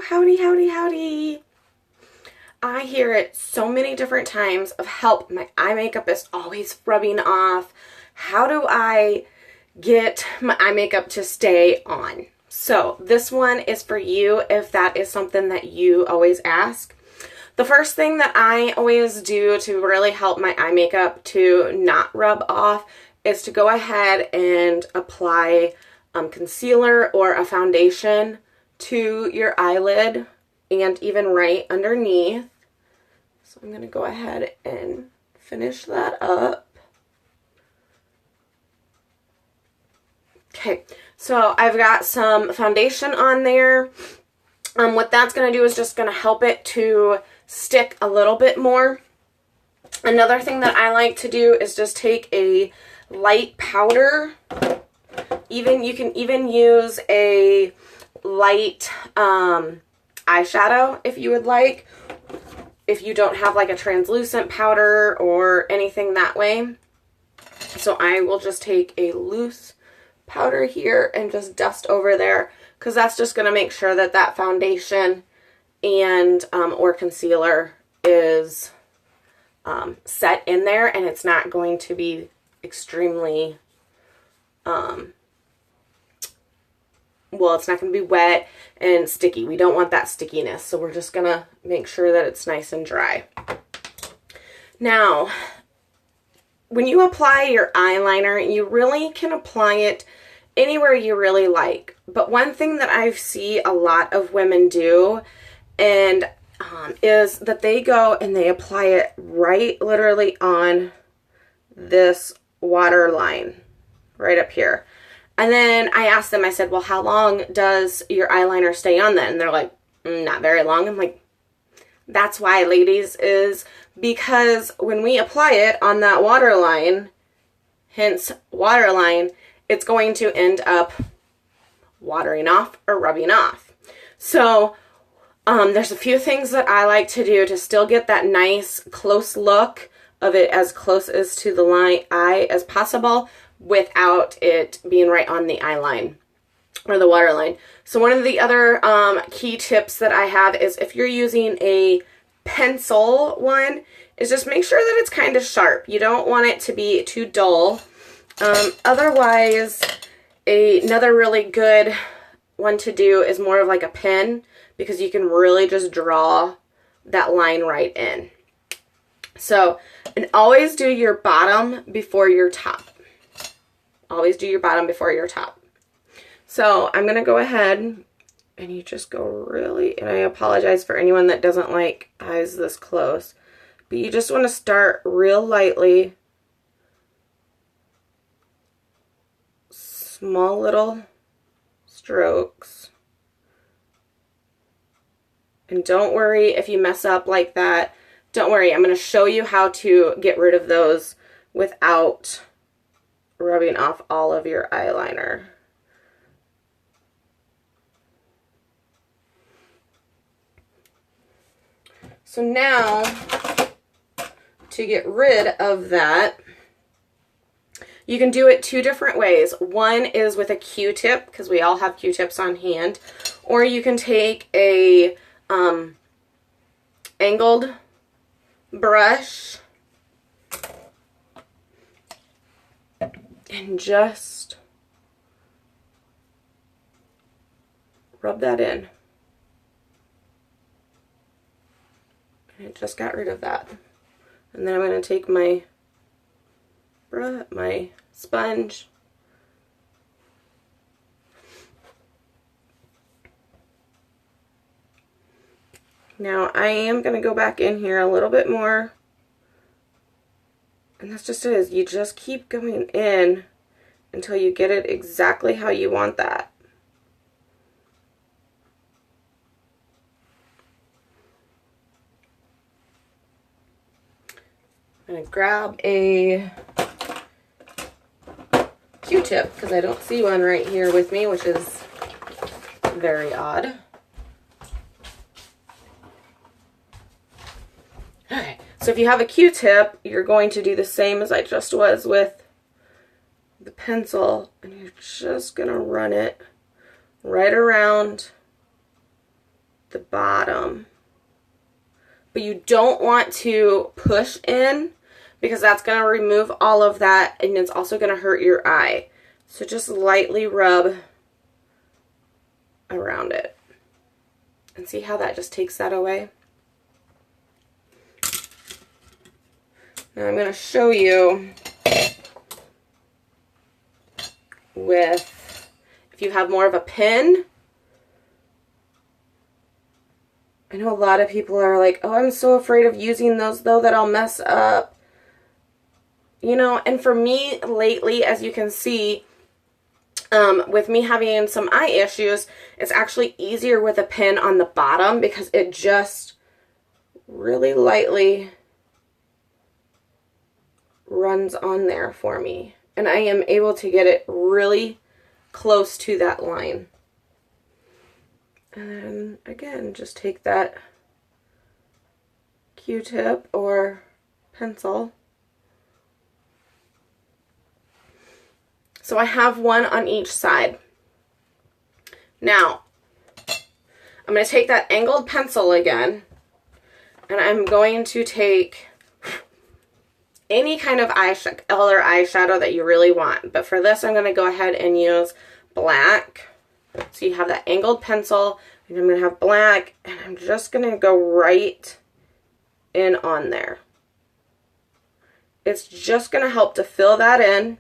howdy, howdy, howdy. I hear it so many different times of help, my eye makeup is always rubbing off. How do I get my eye makeup to stay on? So this one is for you if that is something that you always ask. The first thing that I always do to really help my eye makeup to not rub off is to go ahead and apply concealer or a foundation to your eyelid and even right underneath. So I'm going to go ahead and finish that up. Okay, so I've got some foundation on there. What that's going to do is just going to help it to stick a little bit more. Another thing that I like to do is just take a light powder. You can even use a light eyeshadow if you would like, if you don't have like a translucent powder or anything that way. So I will just take a loose powder here and just dust over there, because that's just going to make sure that that foundation and or concealer is set in there, and it's not going to be extremely well, it's not going to be wet and sticky. We don't want that stickiness, so we're just going to make sure that it's nice and dry. Now, when you apply your eyeliner, you really can apply it anywhere you really like. But one thing that I see a lot of women do and is that they go and they apply it right literally on this waterline right up here. And then I asked them, I said, well, how long does your eyeliner stay on then? And they're like, not very long. I'm like, that's why, ladies, is because when we apply it on that waterline, hence waterline, it's going to end up watering off or rubbing off. So there's a few things that I like to do to still get that nice close look of it, as close as to the eye as possible, without it being right on the eye line or the waterline. So one of the other key tips that I have is, if you're using a pencil one, is just make sure that it's kind of sharp. You don't want it to be too dull. Otherwise, another really good one to do is more of like a pen, because you can really just draw that line right in. So, and always do your bottom before your top. Always do your bottom before your top. So I'm going to go ahead and you just go really, and I apologize for anyone that doesn't like eyes this close, but you just want to start real lightly. Small little strokes. And don't worry if you mess up like that. Don't worry, I'm going to show you how to get rid of those without rubbing off all of your eyeliner. So now, to get rid of that, you can do it two different ways. One is with a Q-tip, because we all have Q-tips on hand, or you can take a angled brush and just rub that in. And it just got rid of that. And then I'm going to take my sponge now. I am going to go back in here a little bit more. And that's just it, is you just keep going in until you get it exactly how you want that. I'm going to grab a Q-tip, because I don't see one right here with me, which is very odd. Okay. So if you have a Q-tip, you're going to do the same as I just was with the pencil, and you're just going to run it right around the bottom. But you don't want to push in because that's going to remove all of that and it's also going to hurt your eye. So just lightly rub around it. And see how that just takes that away? Now I'm going to show you with, if you have more of a pin. I know a lot of people are like, oh, I'm so afraid of using those though that I'll mess up. You know, and for me lately, as you can see, with me having some eye issues, it's actually easier with a pin on the bottom because it just really lightly runs on there for me. And I am able to get it really close to that line. And then again, just take that Q-tip or pencil. So I have one on each side. Now, I'm going to take that angled pencil again, and I'm going to take any kind of color eyeshadow that you really want. But for this, I'm going to go ahead and use black. So you have that angled pencil, and I'm going to have black, and I'm just going to go right in on there. It's just going to help to fill that in.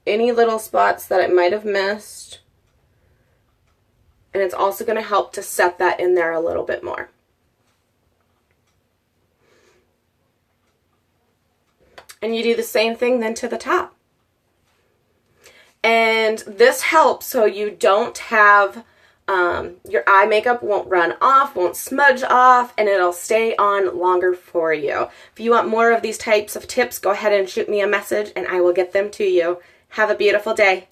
Any little spots that it might have missed. And it's also going to help to set that in there a little bit more. And you do the same thing then to the top. And this helps so you don't have, your eye makeup won't run off, won't smudge off, and it'll stay on longer for you. If you want more of these types of tips, go ahead and shoot me a message and I will get them to you. Have a beautiful day.